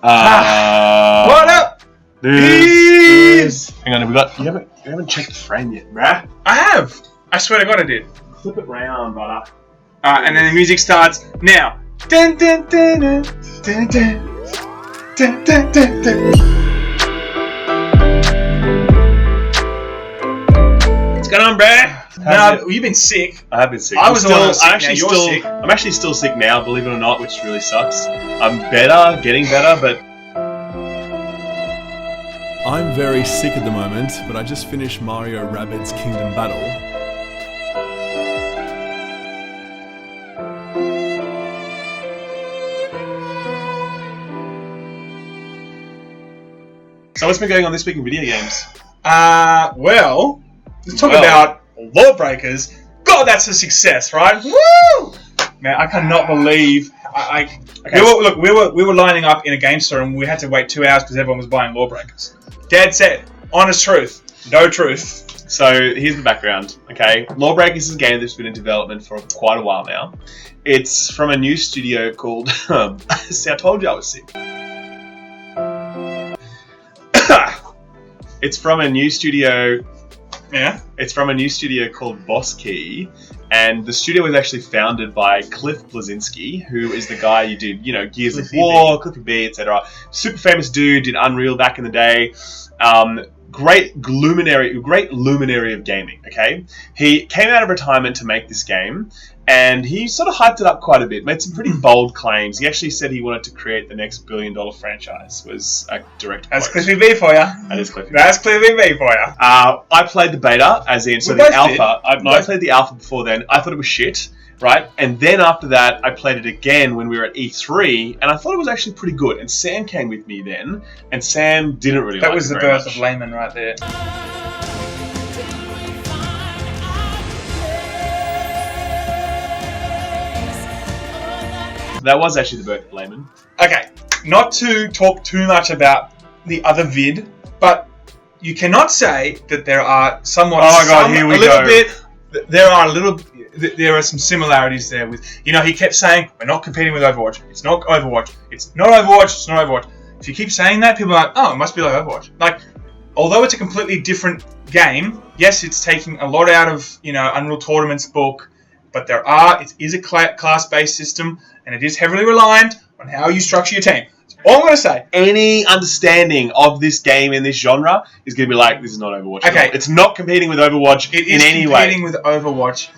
What up? Hang on, you haven't checked the frame yet, bruh. I have. I swear to God I did. Flip it round, brother. And then the music starts now. Dun, dun, dun, dun, dun, dun, dun, dun, dun, dun. What's going on, bruh? No, you've been sick. I have been sick. I'm actually still sick now, believe it or not, which really sucks. I'm better, getting better, but I'm very sick at the moment, but I just finished Mario Rabbids Kingdom Battle. So what's been going on this week in video games? Well, let's talk about Lawbreakers. God, that's a success, right? Woo! Man, I cannot believe we were lining up in a game store and we had to wait 2 hours because everyone was buying Lawbreakers. Dead set, honest truth, no truth. So here's the background. Okay, Lawbreakers is a game that's been in development for quite a while now. It's from a new studio called. See, I told you I was sick. It's from a new studio. Yeah. It's from a new studio called Boss Key, and the studio was actually founded by Cliff Bleszinski, who is the guy who did, Gears of War, Cliffy B, etc. Super famous dude, did Unreal back in the day. Great luminary of gaming. Okay, he came out of retirement to make this game, and he sort of hyped it up quite a bit. Made some pretty bold claims. He actually said he wanted to create the next billion-dollar franchise. Was a direct quote. That's Cliffy B for ya. That is Cliffy. That's Cliffy B for ya. I played the beta, as in the alpha. I played the alpha before then. I thought it was shit, right? And then after that, I played it again when we were at E3, and I thought it was actually pretty good. And Sam came with me then, and Sam didn't really like it. That was the birth of Laymen right there. That was actually the birth of Laymen. Okay, not to talk too much about the other vid, but you cannot say that there are somewhat. Oh my God, here we go. There are some similarities there with. He kept saying we're not competing with Overwatch. It's not Overwatch. It's not Overwatch. It's not Overwatch. If you keep saying that, people are like, oh, it must be like Overwatch. Like, although it's a completely different game, yes, it's taking a lot out of Unreal Tournament's book. But it is a class-based system, and it is heavily reliant on how you structure your team. That's all I'm going to say. Any understanding of this game in this genre is going to be like, this is not Overwatch. Okay. It's not competing with Overwatch in any way. It is competing with Overwatch.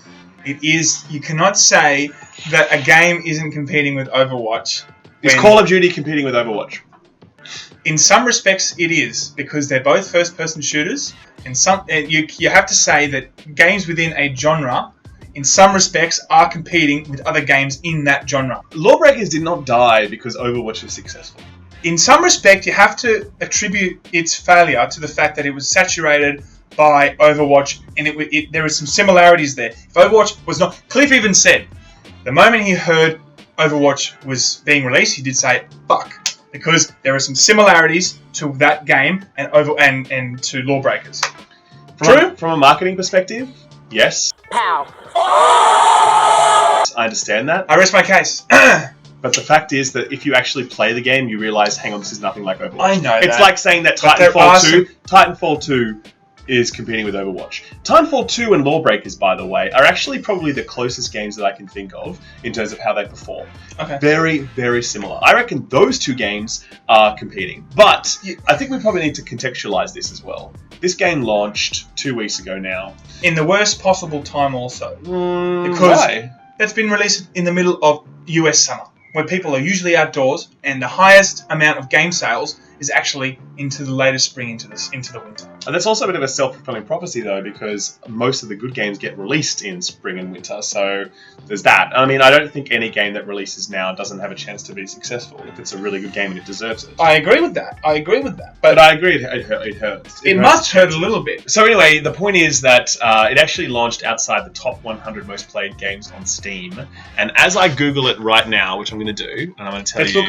It is. You cannot say that a game isn't competing with Overwatch. Is Call of Duty competing with Overwatch? In some respects, it is, because they're both first-person shooters. And you have to say that games within a genre, in some respects, are competing with other games in that genre. Lawbreakers did not die because Overwatch was successful. In some respect, you have to attribute its failure to the fact that it was saturated by Overwatch, and there are some similarities there. If Overwatch was not... Cliff even said, the moment he heard Overwatch was being released, he did say, fuck, because there are some similarities to that game and to Lawbreakers. True? From a marketing perspective, yes. Pow. I understand that. I rest my case. But the fact is that if you actually play the game, you realise, hang on, this is nothing like Overwatch. I know that. It's like saying that Titanfall 2 is competing with Overwatch. Titanfall 2 and Lawbreakers, by the way, are actually probably the closest games that I can think of in terms of how they perform. Okay. Very, very similar. I reckon those two games are competing. But I think we probably need to contextualise this as well. This game launched 2 weeks ago now. In the worst possible time also. Because why? It's been released in the middle of US summer, where people are usually outdoors, and the highest amount of game sales is actually into the later spring, into the winter. And that's also a bit of a self-fulfilling prophecy, though, because most of the good games get released in spring and winter, so there's that. I mean, I don't think any game that releases now doesn't have a chance to be successful if it's a really good game and it deserves it. I agree with that. But I agree it hurts. It must hurt a little bit. So anyway, the point is that it actually launched outside the top 100 most played games on Steam. And as I Google it right now, which I'm going to do, and I'm going to tell you...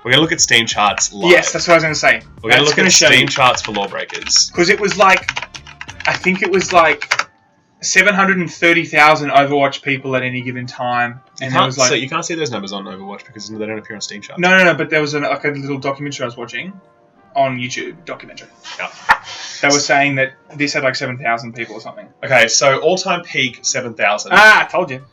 We're going to look at Steam charts live. Yes, that's what I was going to say. We're going to look at Steam charts for Lawbreakers. Because it was like... I think it was like 730,000 Overwatch people at any given time. And there was you can't see those numbers on Overwatch because they don't appear on Steam charts. No, but there was like a little documentary I was watching on YouTube. Documentary. Yeah. They were saying that this had like 7,000 people or something. Okay, so all-time peak 7,000. I told you.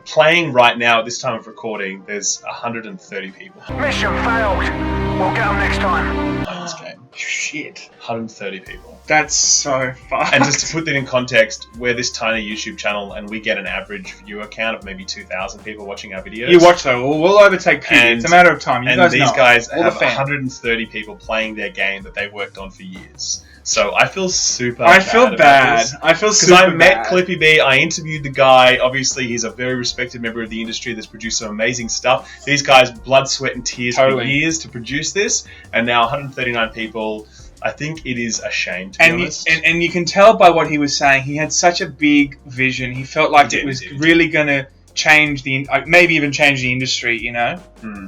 Playing right now at this time of recording, there's 130 people Mission failed. We'll get them next time. playing this game. Shit. 130 people. That's so fun. And just to put that in context, we're this tiny YouTube channel and we get an average viewer count of maybe 2,000 people watching our videos. You watch though, we'll overtake PewDie. It's a matter of time. You and guys these know. guys All have the fans. 130 people playing their game that they worked on for years. So I feel super I feel bad. I feel super Because I met bad. Clippy B, I interviewed the guy. Obviously, he's a very respected member of the industry that's produced some amazing stuff. These guys, blood, sweat, and tears for years to produce this, and now 139 people. I think it is a shame, to be honest. And you can tell by what he was saying, he had such a big vision. He felt like it was really going to change maybe even change the industry, you know?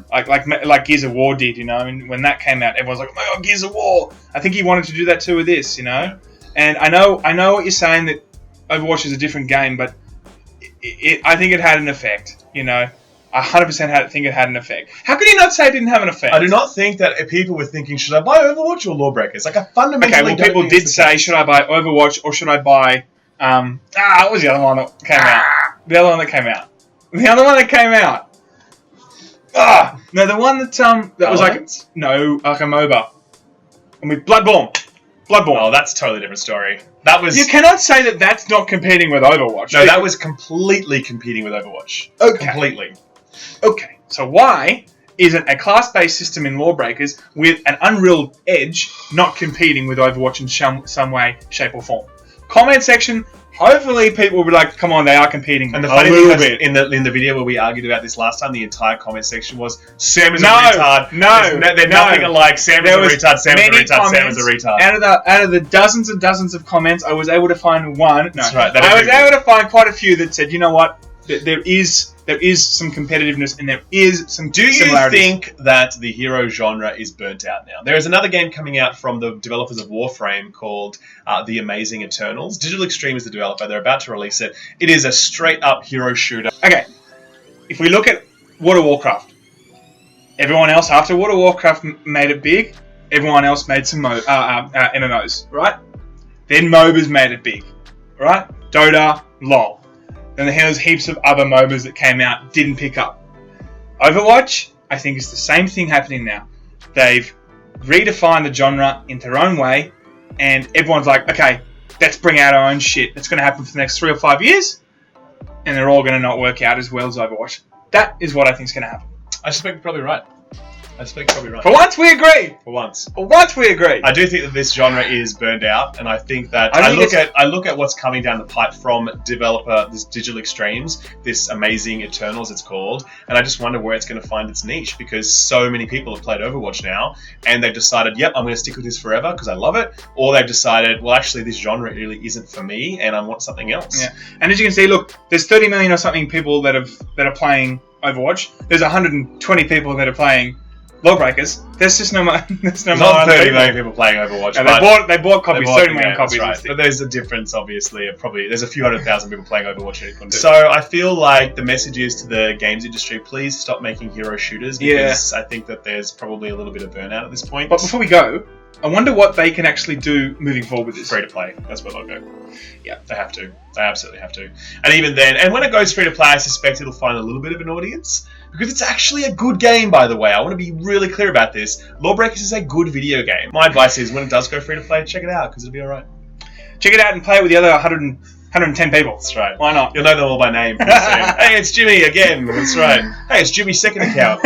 Like Gears of War did, you know? And when that came out, everyone's like, oh my god, Gears of War! I think he wanted to do that too with this, you know? And I know what you're saying, that Overwatch is a different game, but I think it had an effect, you know? I 100% think it had an effect. How could you not say it didn't have an effect? I do not think that people were thinking, should I buy Overwatch or Lawbreakers? Like, I fundamentally don't people think did it's say, should I buy Overwatch or should I buy... what was the other one that came out? The other one that came out. No, the one that was like a MOBA. And with Bloodborne. Oh, that's a totally different story. That was... You cannot say that that's not competing with Overwatch. No, that was completely competing with Overwatch. Okay. Completely. Okay, so why isn't a class-based system in Lawbreakers with an Unreal Edge not competing with Overwatch in some way, shape, or form? Comment section. Hopefully, people will be like, "Come on, they are competing." And the funny thing is, in the video where we argued about this last time, the entire comment section was, "Sam is a retard." They're nothing alike. Sam is a retard. Sam is a retard. Sam is a retard. Out of the dozens and dozens of comments, I was able to find one. No, that's right. I was able to find quite a few that said, "You know what? There is some competitiveness and there is some similarities." Do you think that the hero genre is burnt out now? There is another game coming out from the developers of Warframe called The Amazing Eternals. Digital Extreme is the developer. They're about to release it. It is a straight-up hero shooter. Okay, if we look at World of Warcraft, everyone else after World of Warcraft made it big. Everyone else made some MMOs, right? Then MOBAs made it big, right? Dota, LoL. Then there was heaps of other MOBAs that came out, didn't pick up. Overwatch, I think, is the same thing happening now. They've redefined the genre in their own way, and everyone's like, okay, let's bring out our own shit. That's going to happen for the next 3 or 5 years, and they're all going to not work out as well as Overwatch. That is what I think is going to happen. I suspect you're probably right. For once, we agree. For once, we agree. I do think that this genre is burned out, and I think that I look at what's coming down the pipe from developer this Digital Extremes, this Amazing Eternals, it's called, and I just wonder where it's going to find its niche, because so many people have played Overwatch now, and they've decided, yep, I'm going to stick with this forever because I love it, or they've decided, well, actually, this genre really isn't for me, and I want something else. Yeah, and as you can see, look, there's 30 million or something people that are playing Overwatch. There's 120 people that are playing Lawbreakers. There's just no more. There's not 30 million people playing Overwatch. Yeah, they bought copies. 30 million copies. Right. But there's a difference, obviously. There's a few 100,000 people playing Overwatch. So I feel like the message is to the games industry: please stop making hero shooters, because I think that there's probably a little bit of burnout at this point. But before we go, I wonder what they can actually do moving forward with this. Free to play. That's where they'll go. Yeah, they have to. They absolutely have to. And even then, and when it goes free to play, I suspect it'll find a little bit of an audience. Because it's actually a good game, by the way. I want to be really clear about this. Lawbreakers is a good video game. My advice is, when it does go free to play, check it out, because it'll be alright. Check it out and play it with the other 110 people. That's right. Why not? You'll know them all by name. Hey, it's Jimmy again. That's right. Hey, it's Jimmy's second account.